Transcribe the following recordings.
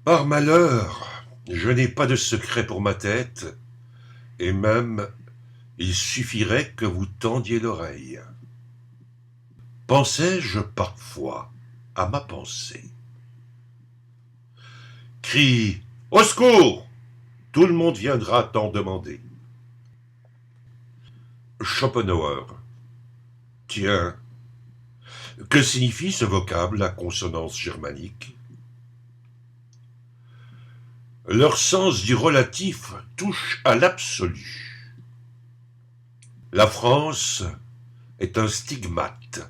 Par malheur, je n'ai pas de secret pour ma tête, et même il suffirait que vous tendiez l'oreille. Pensais-je parfois à ma pensée? Crie au secours! Tout le monde viendra t'en demander. Schopenhauer. Tiens, que signifie ce vocable à consonance germanique? Leur sens du relatif touche à l'absolu. La France est un stigmate,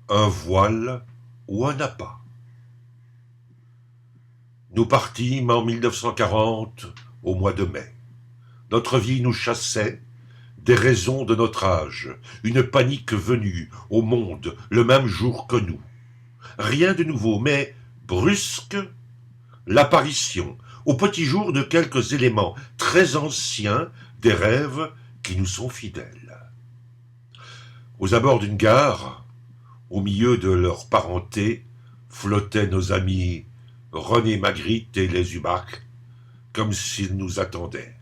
un voile ou un appât. Nous partîmes en 1940, au mois de mai. Notre vie nous chassait, des raisons de notre âge, une panique venue au monde le même jour que nous. Rien de nouveau, mais brusque, l'apparition, au petit jour, de quelques éléments très anciens des rêves qui nous sont fidèles. Aux abords d'une gare, au milieu de leur parenté, flottaient nos amis René Magritte et les Humac, comme s'ils nous attendaient.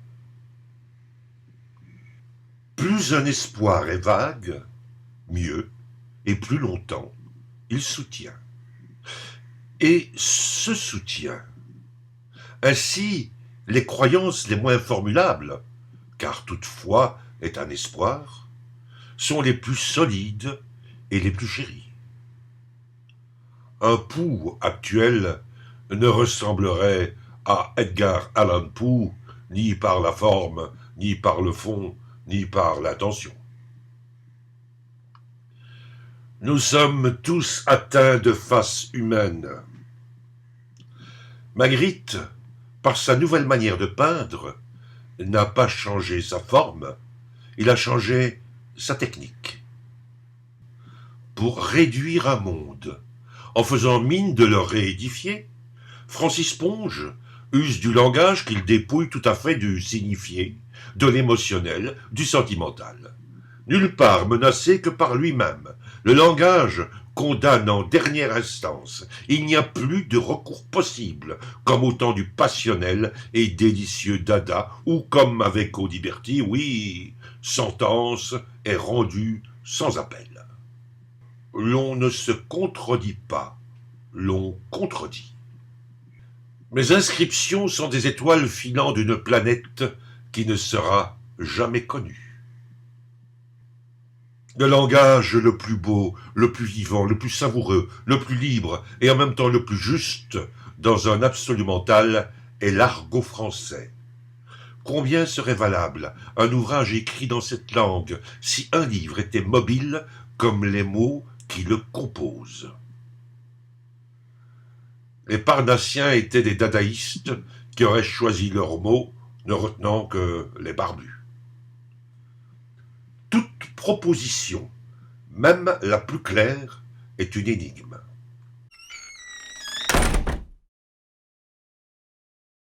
Plus un espoir est vague, mieux, et plus longtemps, il soutient. Et ce soutien, ainsi les croyances les moins formulables, car toute foi est un espoir, sont les plus solides et les plus chéries. Un Poe actuel ne ressemblerait à Edgar Allan Poe ni par la forme, ni par le fond, ni par l'intention. Nous sommes tous atteints de face humaine. Magritte, par sa nouvelle manière de peindre, n'a pas changé sa forme, il a changé sa technique. Pour réduire un monde, en faisant mine de le réédifier, Francis Ponge use du langage qu'il dépouille tout à fait du signifié, de l'émotionnel, du sentimental. Nulle part menacé que par lui-même, le langage condamne en dernière instance. Il n'y a plus de recours possible, comme au temps du passionnel et délicieux Dada, ou comme avec Audiberti, oui, sentence est rendue sans appel. L'on ne se contredit pas, l'on contredit. Mes inscriptions sont des étoiles filant d'une planète qui ne sera jamais connue. Le langage le plus beau, le plus vivant, le plus savoureux, le plus libre et en même temps le plus juste dans un absolu mental est l'argot français. Combien serait valable un ouvrage écrit dans cette langue si un livre était mobile comme les mots qui le composent? Les Parnassiens étaient des dadaïstes qui auraient choisi leurs mots, ne retenant que les barbus. Toute proposition, même la plus claire, est une énigme.